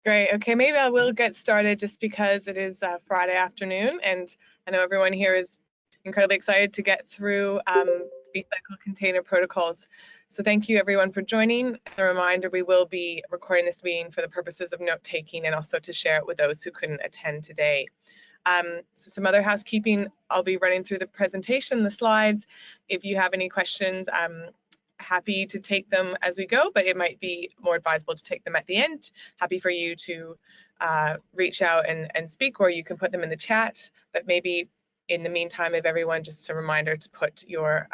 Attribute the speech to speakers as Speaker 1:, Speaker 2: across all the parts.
Speaker 1: Great. Okay, maybe I will get started just because it is Friday afternoon, and I know everyone here is incredibly excited to get through B-cycle container protocols. So thank you everyone for joining. A reminder, we will be recording this meeting for the purposes of note-taking and also to share it with those who couldn't attend today. So some other housekeeping, I'll be running through the presentation, the slides. If you have any questions, I'm happy to take them as we go, but it might be more advisable to take them at the end. Happy for you to reach out and speak, or you can put them in the chat, but maybe in the meantime, if everyone, just a reminder to put your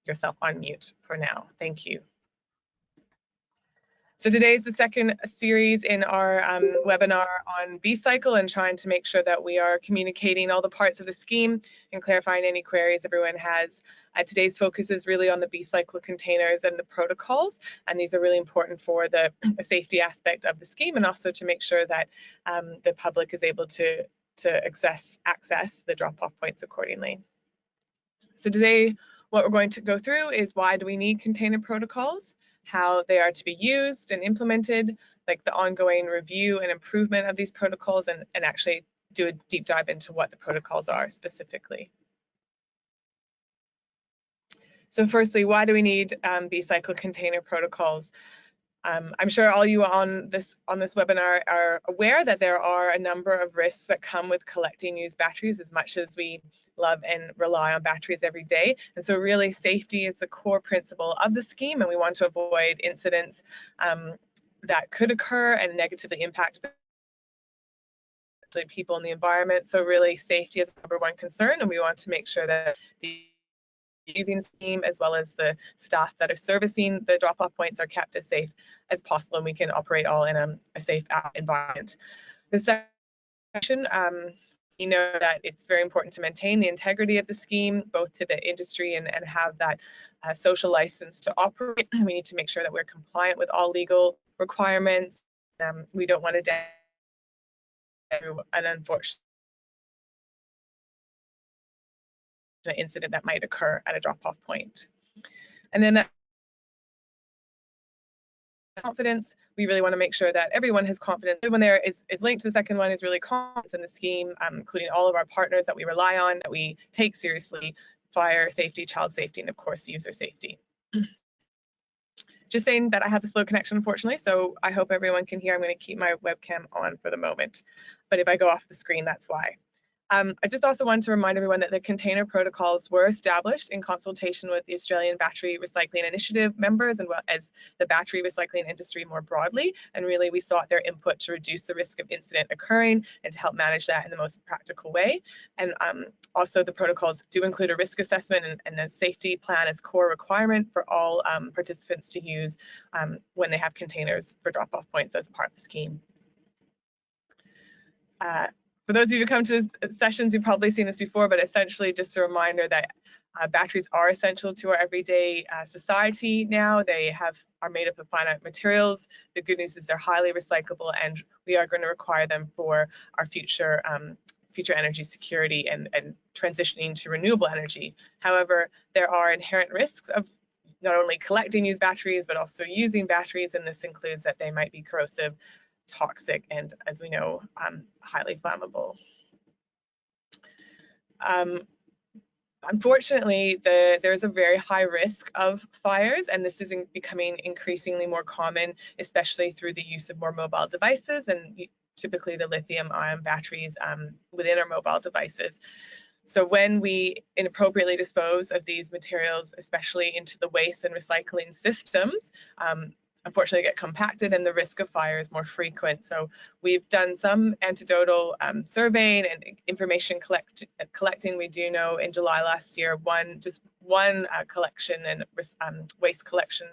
Speaker 1: yourself on mute for now. Thank you. So today is the second series in our webinar on B-cycle and trying to make sure that we are communicating all the parts of the scheme and clarifying any queries everyone has. Today's focus is really on the B-cycle containers and the protocols, and these are really important for the safety aspect of the scheme and also to make sure that the public is able to access the drop-off points accordingly. So today, what we're going to go through is why do we need container protocols, how they are to be used and implemented, like the ongoing review and improvement of these protocols, and actually do a deep dive into what the protocols are specifically. So firstly, why do we need B-cycle container protocols? I'm sure all you on this webinar are aware that there are a number of risks that come with collecting used batteries, as much as we love and rely on batteries every day. And so really safety is the core principle of the scheme, and we want to avoid incidents that could occur and negatively impact people in the environment. So really safety is the number one concern, and we want to make sure that the using the scheme as well as the staff that are servicing the drop-off points are kept as safe as possible, and we can operate all in a safe environment. The section, we know that it's very important to maintain the integrity of the scheme, both to the industry and have that social license to operate. We need to make sure that we're compliant with all legal requirements. We don't want to do an unfortunate incident that might occur at a drop-off point. And then confidence, we really want to make sure that everyone has confidence. When there is linked to the second one is really confidence in the scheme, including all of our partners that we rely on, that we take seriously: fire safety, child safety, and of course user safety. Just saying that I have a slow connection, unfortunately, so I hope everyone can hear. I'm going to keep my webcam on for the moment, but if I go off the screen, that's why. I just also want to remind everyone that the container protocols were established in consultation with the Australian Battery Recycling Initiative members, and well as the battery recycling industry more broadly. And really, we sought their input to reduce the risk of incident occurring and to help manage that in the most practical way. And also, the protocols do include a risk assessment and a safety plan as core requirement for all participants to use when they have containers for drop-off points as part of the scheme. For those of you who come to sessions, you've probably seen this before, but essentially just a reminder that batteries are essential to our everyday society now. They are made up of finite materials. The good news is they're highly recyclable, and we are going to require them for our future energy security and transitioning to renewable energy. However, there are inherent risks of not only collecting used batteries, but also using batteries, and this includes that they might be corrosive, toxic, and, as we know, highly flammable. Unfortunately, there's a very high risk of fires, and this is becoming increasingly more common, especially through the use of more mobile devices and typically the lithium-ion batteries within our mobile devices. So when we inappropriately dispose of these materials, especially into the waste and recycling systems, unfortunately get compacted and the risk of fire is more frequent. So we've done some anecdotal surveying and information collecting. We do know in July last year, just one collection and waste collection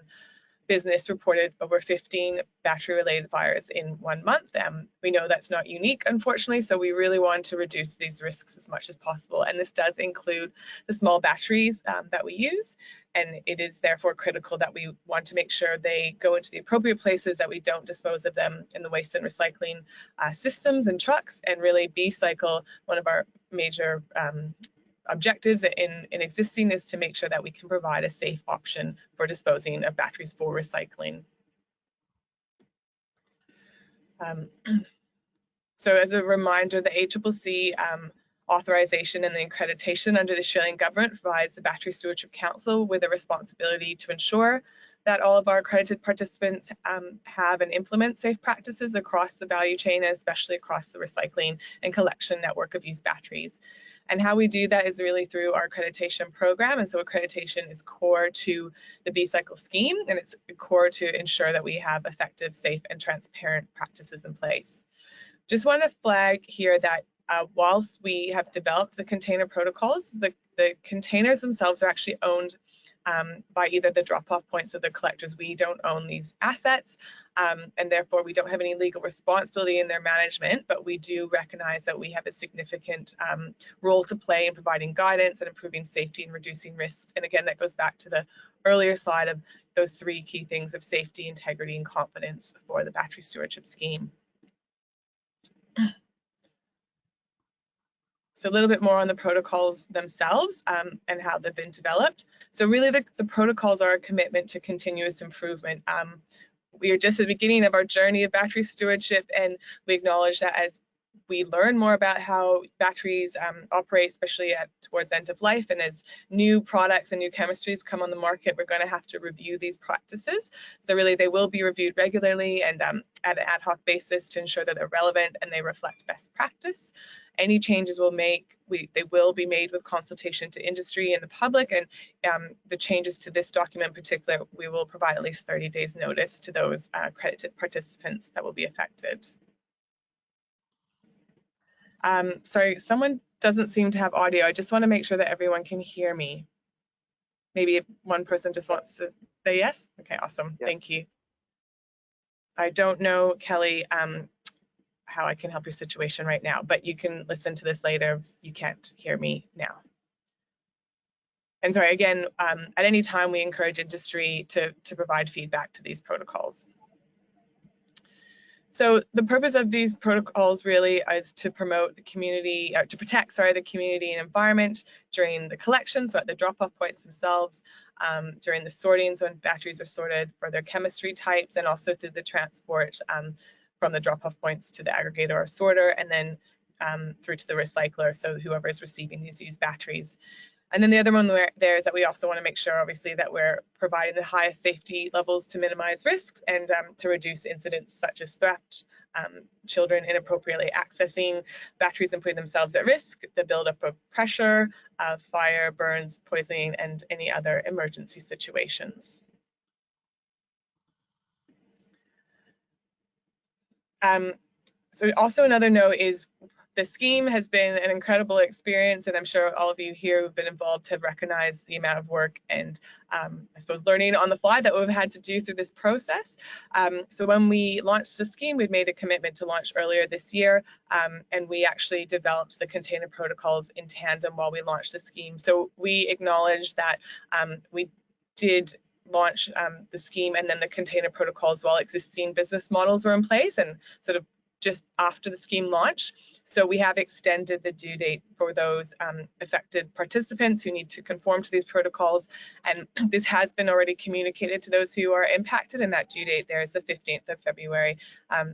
Speaker 1: business reported over 15 battery-related fires in 1 month. We know that's not unique, unfortunately, so we really want to reduce these risks as much as possible. And this does include the small batteries that we use, and it is therefore critical that we want to make sure they go into the appropriate places, that we don't dispose of them in the waste and recycling systems and trucks, and really B-cycle, one of our major objectives in existing is to make sure that we can provide a safe option for disposing of batteries for recycling. So as a reminder, the ACCC authorization and the accreditation under the Australian Government provides the Battery Stewardship Council with a responsibility to ensure that all of our accredited participants have and implement safe practices across the value chain, and especially across the recycling and collection network of used batteries. And how we do that is really through our accreditation program. And so accreditation is core to the B-Cycle scheme, and it's core to ensure that we have effective, safe, and transparent practices in place. Just want to flag here that whilst we have developed the container protocols, the containers themselves are actually owned by either the drop-off points or the collectors. We don't own these assets, and therefore we don't have any legal responsibility in their management, but we do recognize that we have a significant role to play in providing guidance and improving safety and reducing risks. And again, that goes back to the earlier slide of those three key things of safety, integrity, and confidence for the battery stewardship scheme. So a little bit more on the protocols themselves and how they've been developed. So really the protocols are a commitment to continuous improvement. We are just at the beginning of our journey of battery stewardship, and we acknowledge that as we learn more about how batteries operate, especially towards end of life, and as new products and new chemistries come on the market, we're going to have to review these practices. So really they will be reviewed regularly and at an ad hoc basis to ensure that they're relevant and they reflect best practice. Any changes we'll make, they will be made with consultation to industry and the public, and the changes to this document in particular, we will provide at least 30 days notice to those accredited participants that will be affected. Sorry, someone doesn't seem to have audio. I just want to make sure that everyone can hear me. Maybe if one person just wants to say yes. Okay, awesome. Yeah. Thank you. I don't know, Kelly, how I can help your situation right now, but you can listen to this later if you can't hear me now. And sorry, again, at any time we encourage industry to provide feedback to these protocols. So the purpose of these protocols really is to promote the community, to protect, sorry, the community and environment during the collection, so at the drop-off points themselves, during the sorting, so when batteries are sorted for their chemistry types, and also through the transport from the drop-off points to the aggregator or sorter, and then through to the recycler, so whoever is receiving these used batteries. And then the other one there is that we also want to make sure, obviously, that we're providing the highest safety levels to minimize risks and to reduce incidents such as theft, children inappropriately accessing batteries and putting themselves at risk, the buildup of pressure, fire, burns, poisoning, and any other emergency situations. So also another note is the scheme has been an incredible experience, and I'm sure all of you here who've been involved have recognized the amount of work and I suppose learning on the fly that we've had to do through this process. So when we launched the scheme, we'd made a commitment to launch earlier this year, and we actually developed the container protocols in tandem while we launched the scheme. So we acknowledge that we did launch the scheme and then the container protocols while existing business models were in place and sort of just after the scheme launch. So we have extended the due date for those affected participants who need to conform to these protocols, and this has been already communicated to those who are impacted, and that due date there is the 15th of February.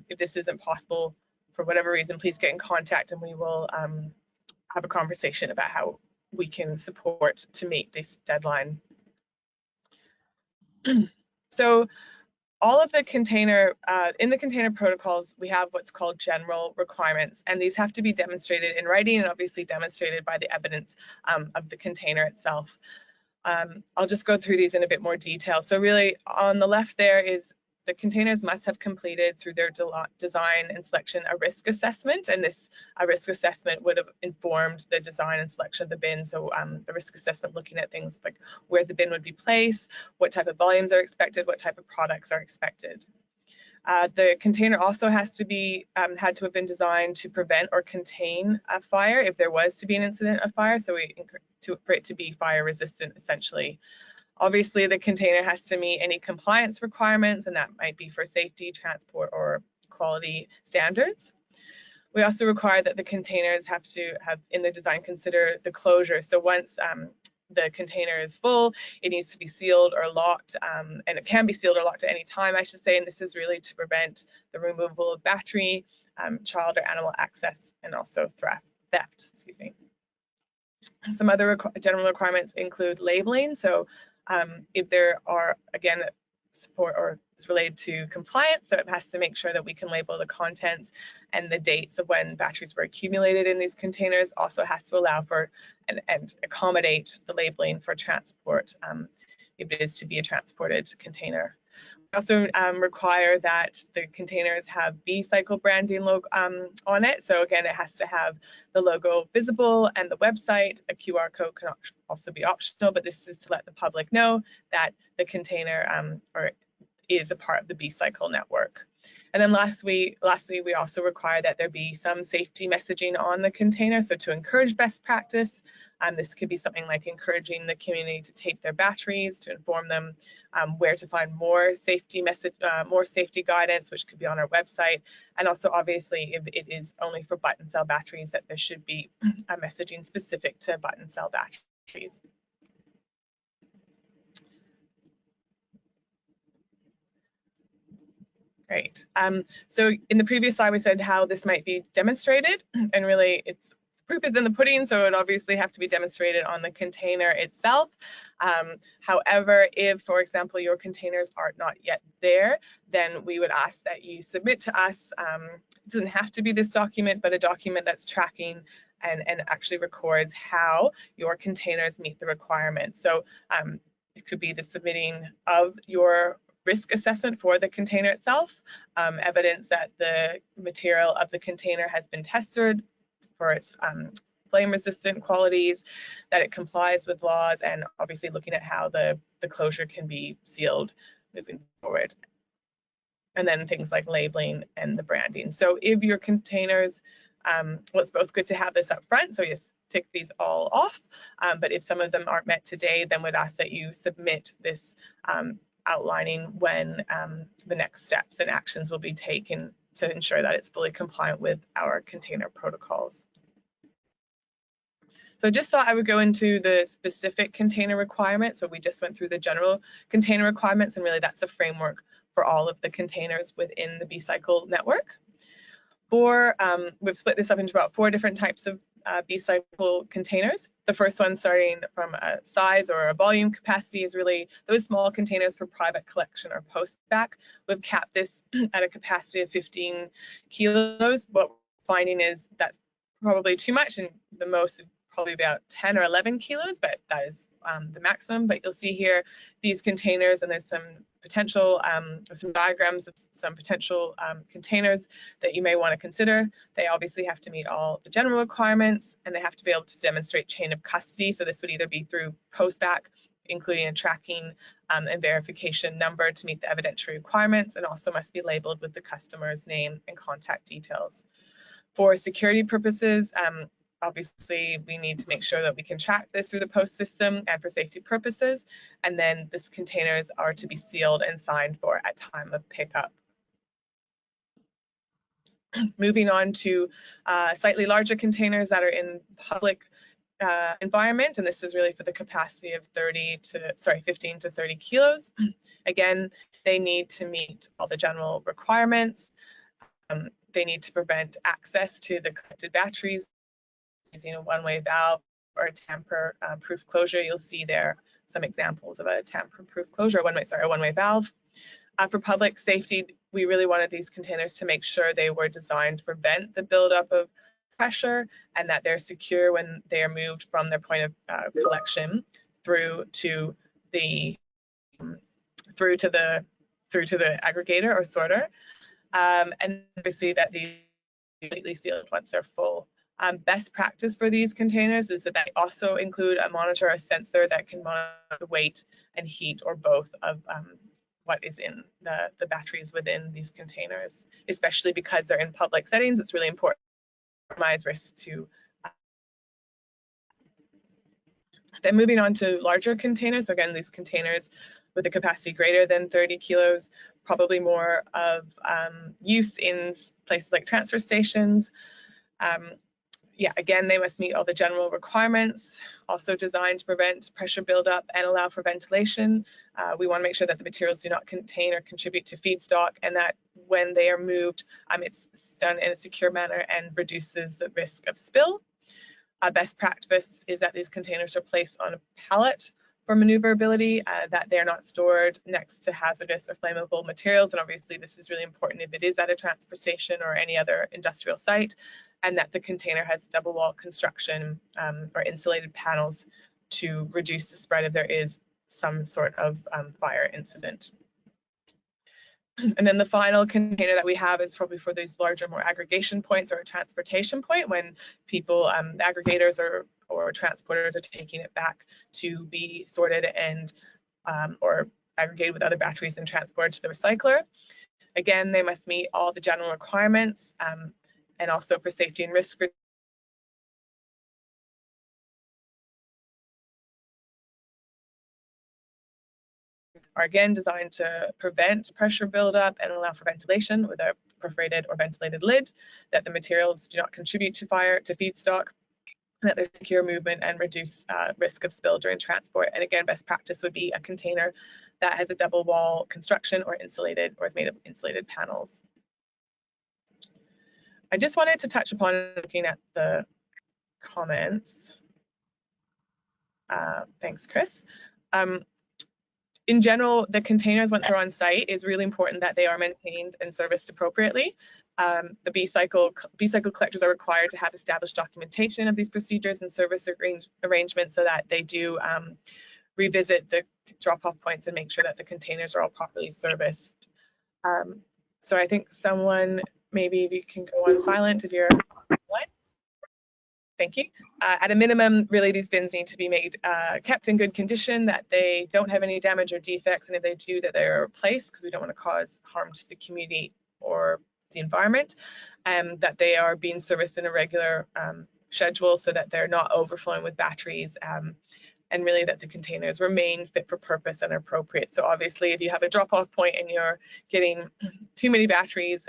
Speaker 1: If this isn't possible for whatever reason, please get in contact and we will have a conversation about how we can support to meet this deadline. So all of the container, in the container protocols, we have what's called general requirements, and these have to be demonstrated in writing and obviously demonstrated by the evidence of the container itself. I'll just go through these in a bit more detail. So really on the left there is the containers must have completed through their design and selection a risk assessment, and this risk assessment would have informed the design and selection of the bin. So the risk assessment looking at things like where the bin would be placed, what type of volumes are expected, what type of products are expected. The container also has to be had to have been designed to prevent or contain a fire if there was to be an incident of fire, so for it to be fire resistant essentially. Obviously, the container has to meet any compliance requirements, and that might be for safety, transport, or quality standards. We also require that the containers have to have in the design consider the closure. So once the container is full, it needs to be sealed or locked, and it can be sealed or locked at any time, I should say, and this is really to prevent the removal of battery, child or animal access, and also theft, excuse me. Some other general requirements include labeling. So if there are, again, support or is related to compliance, so it has to make sure that we can label the contents and the dates of when batteries were accumulated in these containers. Also has to allow for and accommodate the labeling for transport if it is to be a transported container. We also require that the containers have B-Cycle branding logo on it. So again, it has to have the logo visible and the website. A QR code can also be optional, but this is to let the public know that the container is a part of the B-Cycle network. And then lastly, we also require that there be some safety messaging on the container. So to encourage best practice, this could be something like encouraging the community to tape their batteries, to inform them where to find more safety guidance, which could be on our website. And also, obviously, if it is only for button cell batteries, that there should be a messaging specific to button cell batteries. Great. So in the previous slide, we said how this might be demonstrated, and really it's proof is in the pudding, so it would obviously have to be demonstrated on the container itself. However, if, for example, your containers are not yet there, then we would ask that you submit to us, it doesn't have to be this document, but a document that's tracking and actually records how your containers meet the requirements. So it could be the submitting of your risk assessment for the container itself, evidence that the material of the container has been tested for its flame resistant qualities, that it complies with laws, and obviously looking at how the closure can be sealed moving forward. And then things like labeling and the branding. So if your containers, well, it's both good to have this up front, so yes, tick these all off, but if some of them aren't met today, then we'd ask that you submit this outlining when the next steps and actions will be taken to ensure that it's fully compliant with our container protocols. So I just thought I would go into the specific container requirements. So we just went through the general container requirements, and really that's a framework for all of the containers within the B-Cycle network. We've split this up into about 4 different types of B-Cycle containers. The first one, starting from a size or a volume capacity, is really those small containers for private collection or post-back. We've capped this at a capacity of 15 kilos. What we're finding is that's probably too much, and the most probably about 10 or 11 kilos, but that is the maximum. But you'll see here these containers, and there's some potential, some diagrams of some potential containers that you may want to consider. They obviously have to meet all the general requirements, and they have to be able to demonstrate chain of custody. So this would either be through post-back, including a tracking and verification number to meet the evidentiary requirements, and also must be labeled with the customer's name and contact details. For security purposes, obviously, we need to make sure that we can track this through the post system and for safety purposes. And then these containers are to be sealed and signed for at time of pickup. Moving on to slightly larger containers that are in public environment, and this is really for the capacity of 15 to 30 kilos. Again, they need to meet all the general requirements. They need to prevent access to the collected batteries using a one-way valve or a tamper-proof closure. You'll see there some examples of a tamper-proof closure, a one-way valve. For public safety, we really wanted these containers to make sure they were designed to prevent the buildup of pressure, and that they're secure when they are moved from their point of collection through to the aggregator or sorter, and obviously that these are completely sealed once they're full. Best practice for these containers is that they also include a monitor or sensor that can monitor the weight and heat or both of what is in the batteries within these containers, especially because they're in public settings. It's really important to minimize risk to. Then moving on to larger containers. Again, these containers with a capacity greater than 30 kilos, probably more of use in places like transfer stations. Yeah, again, they must meet all the general requirements. also designed to prevent pressure buildup and allow for ventilation. We want to make sure that the materials do not contain or contribute to feedstock, and that when they are moved, it's done in a secure manner and reduces the risk of spill. Best practice is that these containers are placed on a pallet for maneuverability, that they're not stored next to hazardous or flammable materials. And obviously this is really important if it is at a transfer station or any other industrial site, and that the container has double wall construction or insulated panels to reduce the spread if there is some sort of fire incident. And then the final container that we have is probably for those larger, more aggregation points or a transportation point, when people, the aggregators or transporters are taking it back to be sorted and or aggregated with other batteries and transported to the recycler. Again, they must meet all the general requirements, and also for safety and risk are again designed to prevent pressure buildup and allow for ventilation with a perforated or ventilated lid, that the materials do not contribute to fire, to feedstock, that they secure movement and reduce risk of spill during transport. And again, best practice would be a container that has a double wall construction or insulated, or is made of insulated panels. I just wanted to touch upon looking at the comments. Thanks, Chris. In general, the containers, once they're on site, is really important that they are maintained and serviced appropriately. The B-Cycle collectors are required to have established documentation of these procedures and service arrangements so that they do revisit the drop-off points and make sure that the containers are all properly serviced. So I think someone, maybe if you can go on silent if you're online. Thank you. At a minimum, really, these bins need to be kept in good condition, that they don't have any damage or defects, and if they do, that they're replaced, because we don't want to cause harm to the community or the environment, and that they are being serviced in a regular schedule so that they're not overflowing with batteries, and really that the containers remain fit for purpose and appropriate. So obviously, if you have a drop-off point and you're getting too many batteries,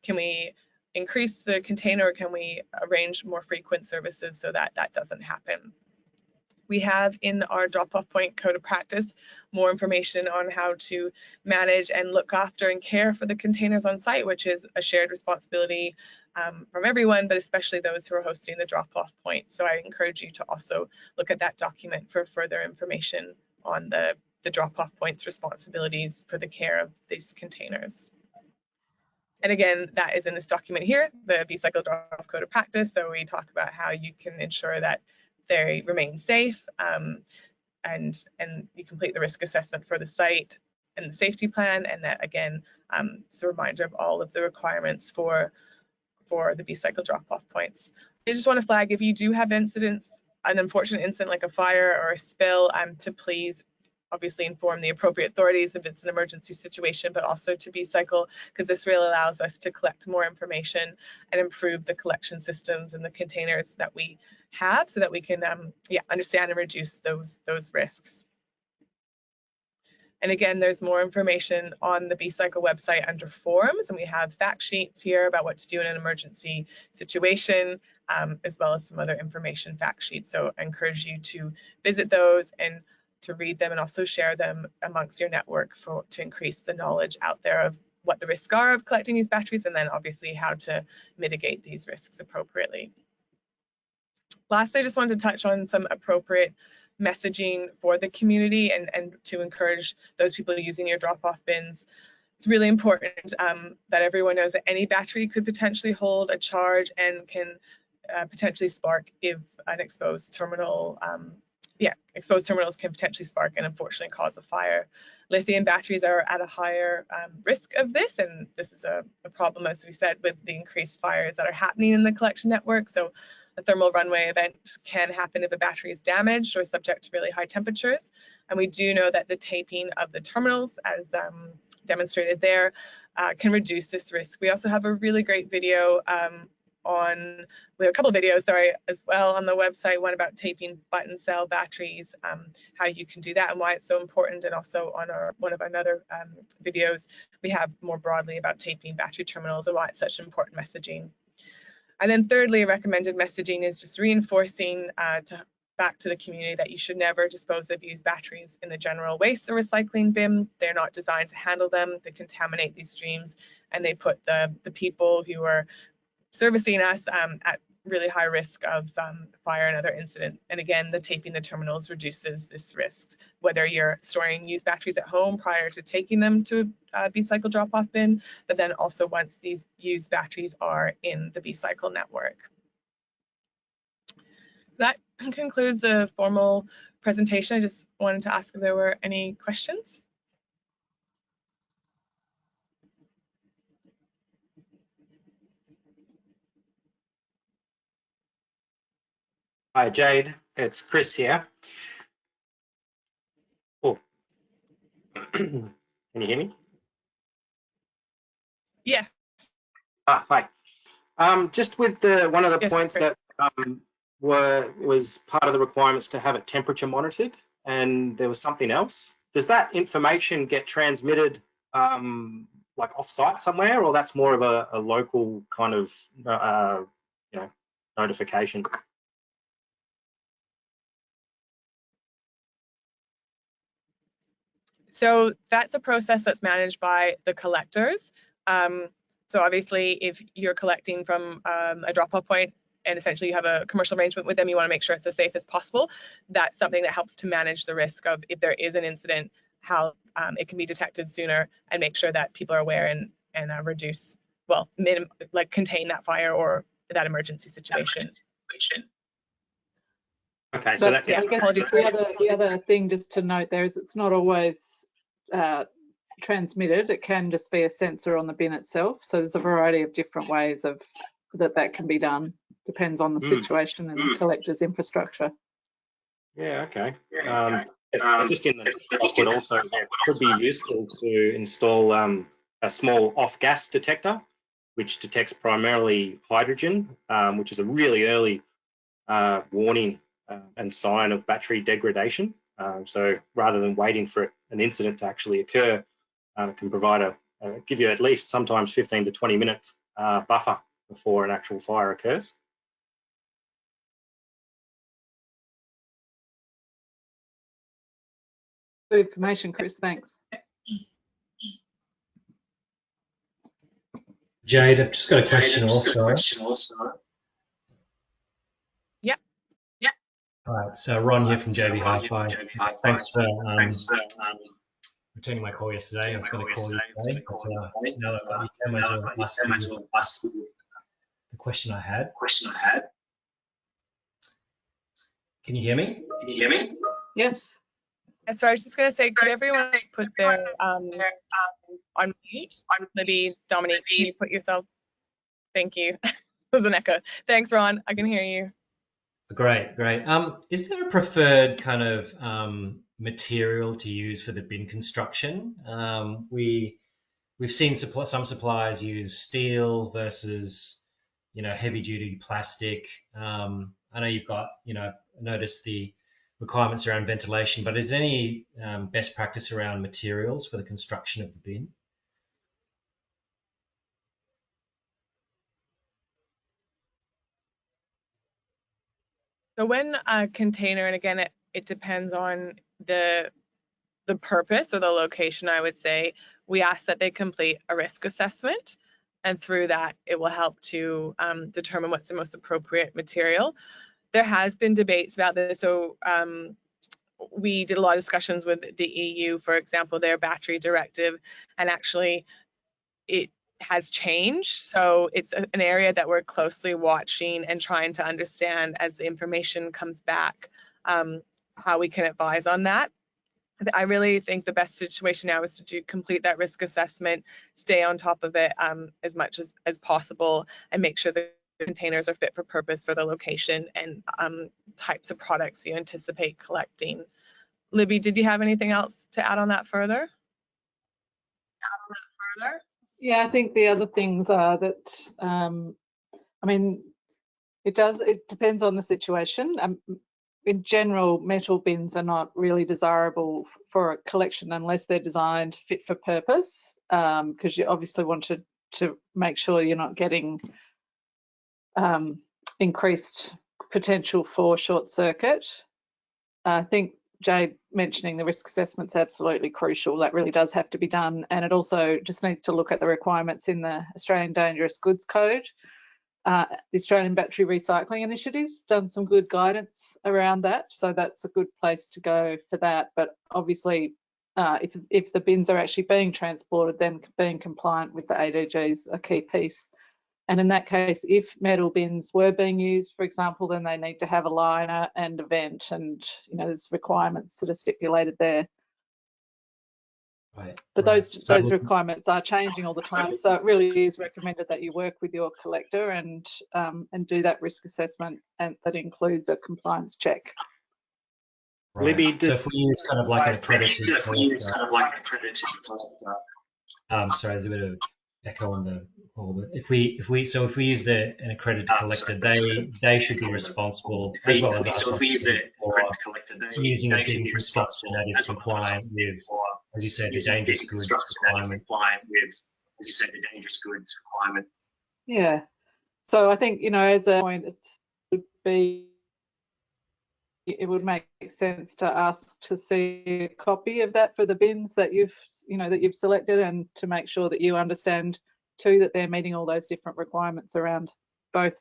Speaker 1: can we increase the container, or can we arrange more frequent services so that that doesn't happen? We have in our drop-off point code of practice more information on how to manage and look after and care for the containers on site, which is a shared responsibility from everyone, but especially those who are hosting the drop-off point. So I encourage you to also look at that document for further information on the drop-off point's responsibilities for the care of these containers. And again, that is in this document here, the B-Cycle drop-off code of practice. So we talk about how you can ensure that they remain safe, and you complete the risk assessment for the site and the safety plan, and that again, it's a reminder of all of the requirements for the B-Cycle drop-off points. I just want to flag, if you do have incidents, an unfortunate incident like a fire or a spill, to please obviously inform the appropriate authorities if it's an emergency situation, but also to B-Cycle, because this really allows us to collect more information and improve the collection systems and the containers that we have, so that we can understand and reduce those risks. And again, there's more information on the B-Cycle website under forums, and we have fact sheets here about what to do in an emergency situation, as well as some other information fact sheets. So I encourage you to visit those and to read them, and also share them amongst your network to increase the knowledge out there of what the risks are of collecting these batteries, and then obviously how to mitigate these risks appropriately. Lastly, I just wanted to touch on some appropriate messaging for the community and to encourage those people using your drop-off bins. It's really important that everyone knows that any battery could potentially hold a charge and can potentially spark if an exposed terminal exposed terminals can potentially spark and unfortunately cause a fire. Lithium batteries are at a higher risk of this, and this is a problem, as we said, with the increased fires that are happening in the collection network. So a thermal runaway event can happen if a battery is damaged or subject to really high temperatures. And we do know that the taping of the terminals, as demonstrated there, can reduce this risk. We also have a really great video we have a couple of videos, as well on the website, one about taping button cell batteries, how you can do that and why it's so important, and also on one of our other videos, we have more broadly about taping battery terminals and why it's such important messaging. And then thirdly, recommended messaging is just reinforcing back to the community that you should never dispose of used batteries in the general waste or recycling bin. They're not designed to handle them. They contaminate these streams, and they put the people who are servicing us at really high risk of fire and other incident. And again, the taping the terminals reduces this risk, whether you're storing used batteries at home prior to taking them to a B-Cycle drop-off bin, but then also once these used batteries are in the B-Cycle network. That concludes the formal presentation. I just wanted to ask if there were any questions.
Speaker 2: Hi, Jade. It's Chris here. Oh, can you hear me?
Speaker 1: Yeah.
Speaker 2: Hi. Just with one of the points
Speaker 1: Chris.
Speaker 2: that was part of the requirements to have it temperature monitored, and there was something else. Does that information get transmitted like off-site somewhere, or that's more of a local kind of notification?
Speaker 1: So that's a process that's managed by the collectors. So obviously, if you're collecting from a drop-off point and essentially you have a commercial arrangement with them, you want to make sure it's as safe as possible. That's something that helps to manage the risk of, if there is an incident, how it can be detected sooner and make sure that people are aware and reduce, well, contain that fire or that emergency situation.
Speaker 2: Okay, so that,
Speaker 3: I guess the other thing just to note there is it's not always transmitted. It can just be a sensor on the bin itself. So there's a variety of different ways of that can be done. Depends on the situation and the collector's infrastructure.
Speaker 2: Yeah, okay. Just in the but also it could be useful to install a small off-gas detector, which detects primarily hydrogen, which is a really early warning and sign of battery degradation. So rather than waiting for an incident to actually occur, it can provide give you at least sometimes 15 to 20 minutes buffer before an actual fire occurs.
Speaker 3: Good information, Chris. Thanks.
Speaker 4: Jade, I've just got a question also.
Speaker 1: Yeah.
Speaker 4: All right, so Ron here from JB Hi-Fi. Thanks for returning my call yesterday. I was going to call you today, but now that I've got you, I might as well ask you the question I had. Can you hear me?
Speaker 3: Yes.
Speaker 1: So I was just going to say, could everyone put their on mute? Maybe Dominique, can you put yourself? Thank you. There's an echo. Thanks, Ron. I can hear you.
Speaker 4: Great. Is there a preferred kind of material to use for the bin construction? We've seen some suppliers use steel versus, heavy-duty plastic. I know you've got, noticed the requirements around ventilation, but is there any best practice around materials for the construction of the bin?
Speaker 1: So when a container, and again, it depends on the purpose or the location, I would say, we ask that they complete a risk assessment. And through that, it will help to determine what's the most appropriate material. There has been debates about this. So we did a lot of discussions with the EU, for example, their battery directive, and actually it has changed. So it's an area that we're closely watching and trying to understand as the information comes back, how we can advise on that. I really think the best situation now is to complete that risk assessment, stay on top of it as much as possible, and make sure the containers are fit for purpose for the location and types of products you anticipate collecting. Libby, did you have anything else to add on that further?
Speaker 3: Yeah, I think the other things are that, I mean, it depends on the situation. In general, metal bins are not really desirable for a collection unless they're designed fit for purpose, because you obviously want to make sure you're not getting increased potential for short circuit. I think Jade mentioning the risk assessment's absolutely crucial. That really does have to be done, and it also just needs to look at the requirements in the Australian Dangerous Goods Code. The Australian Battery Recycling Initiative's done some good guidance around that, so that's a good place to go for that. But obviously, if the bins are actually being transported, then being compliant with the ADG is a key piece. And in that case, if metal bins were being used, for example, then they need to have a liner and a vent, and there's requirements that are stipulated there.
Speaker 4: Right.
Speaker 3: But those requirements are changing all the time, so it really is recommended that you work with your collector and do that risk assessment, and that includes a compliance check.
Speaker 4: Right.
Speaker 2: Libby,
Speaker 4: so if we use kind of like an accredited collector, sorry, there's a bit of echo on the call, but if we use an accredited collector, they should be responsible, as well as us, for using a bin construction that is compliant with, as you said, the dangerous goods requirement.
Speaker 3: Yeah. So I think, as a point, it would make sense to ask to see a copy of that for the bins that you've selected, and to make sure that you understand too that they're meeting all those different requirements around both,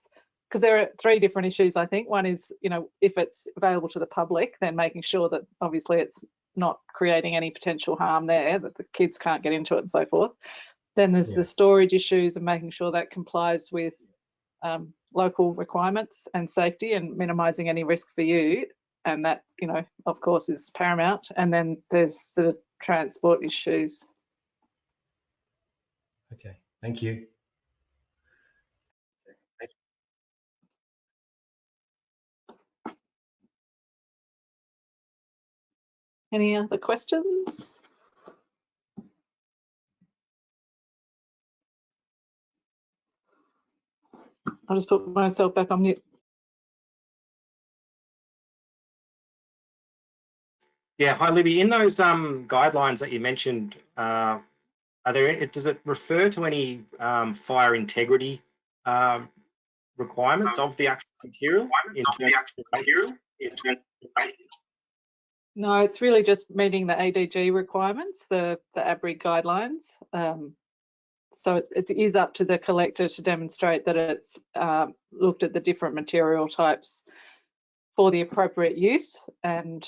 Speaker 3: because there are 3 different issues. I think one is, if it's available to the public, then making sure that obviously it's not creating any potential harm there, that the kids can't get into it and so forth. Then there's the storage issues and making sure that complies with local requirements and safety, and minimising any risk for you, and that of course is paramount. And then there's the transport issues.
Speaker 4: Okay, thank you.
Speaker 3: Any other questions? I'll just put myself back on mute.
Speaker 2: Yeah, hi Libby. In those guidelines that you mentioned, does it refer to any fire integrity requirements of the actual material?
Speaker 3: No, it's really just meeting the ADG requirements, the ABRI guidelines. So it is up to the collector to demonstrate that it's looked at the different material types for the appropriate use, and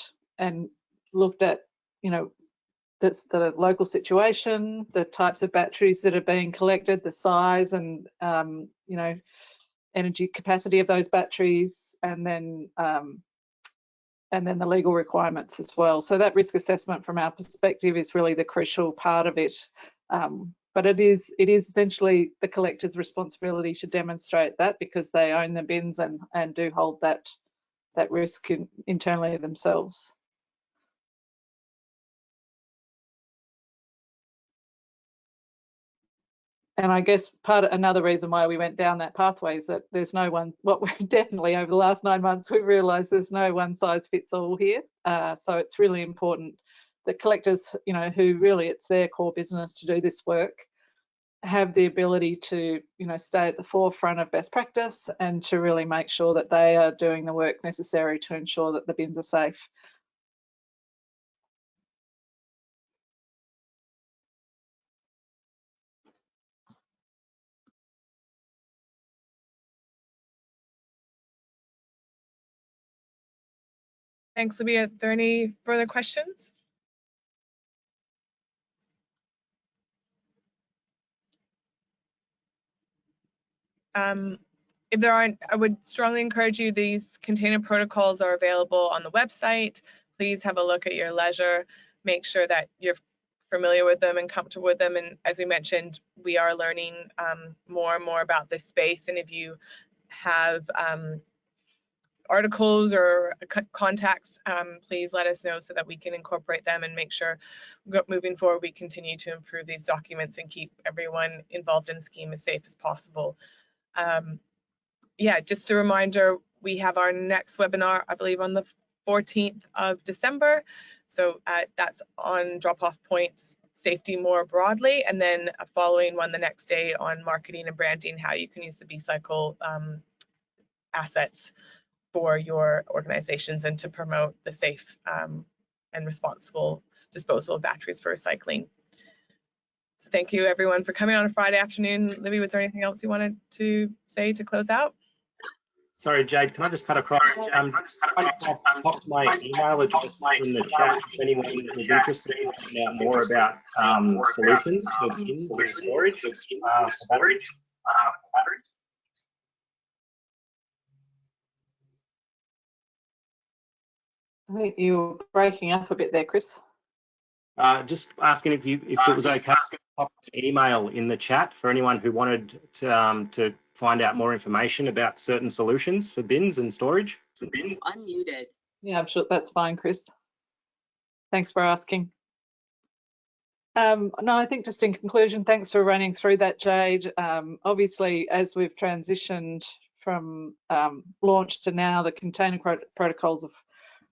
Speaker 3: looked at the local situation, the types of batteries that are being collected, the size and energy capacity of those batteries, and then the legal requirements as well. So that risk assessment from our perspective is really the crucial part of it. But it is essentially the collector's responsibility to demonstrate that, because they own the bins and do hold that risk internally themselves. And I guess another reason why we went down that pathway is that there's no one, what we've definitely over the last 9 months, we've realised there's no one size fits all here. So it's really important that collectors, who really it's their core business to do this work, have the ability to, stay at the forefront of best practice, and to really make sure that they are doing the work necessary to ensure that the bins are safe.
Speaker 1: Thanks, Libby. Are there any further questions? If there aren't, I would strongly encourage you, these container protocols are available on the website. Please have a look at your leisure. Make sure that you're familiar with them and comfortable with them. And as we mentioned, we are learning more and more about this space. And if you have articles or contacts, please let us know so that we can incorporate them and make sure moving forward we continue to improve these documents and keep everyone involved in the scheme as safe as possible. Yeah, just a reminder, we have our next webinar, I believe, on the 14th of December. So that's on drop-off points safety more broadly, and then a following one the next day on marketing and branding, how you can use the B-Cycle assets for your organizations and to promote the safe and responsible disposal of batteries for recycling. So thank you everyone for coming on a Friday afternoon. Libby, was there anything else you wanted to say to close out?
Speaker 2: Sorry, Jade, can I just cut across? I popped my email address in the chat if anyone is interested in finding out more about solutions for bins and storage for batteries.
Speaker 3: I think you were breaking up a bit there, Chris.
Speaker 2: Just asking if it was okay to pop an email in the chat for anyone who wanted to find out more information about certain solutions for bins and storage.
Speaker 5: Unmuted.
Speaker 3: Yeah, I'm sure that's fine, Chris. Thanks for asking. No, I think just in conclusion, thanks for running through that, Jade. Obviously, as we've transitioned from launch to now, the container protocols have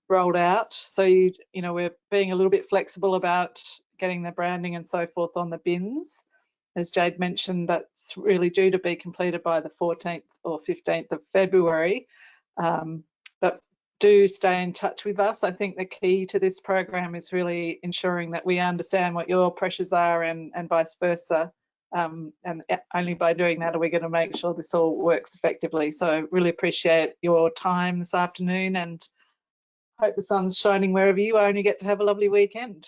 Speaker 3: rolled out. So, you know, we're being a little bit flexible about getting the branding and so forth on the bins. As Jade mentioned, that's really due to be completed by the 14th or 15th of February. But do stay in touch with us. I think the key to this program is really ensuring that we understand what your pressures are and vice versa. And only by doing that are we going to make sure this all works effectively. So really appreciate your time this afternoon and hope the sun's shining wherever you are and you get to have a lovely weekend.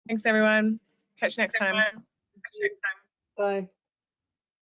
Speaker 1: Thanks everyone. Catch you next time.
Speaker 3: Bye.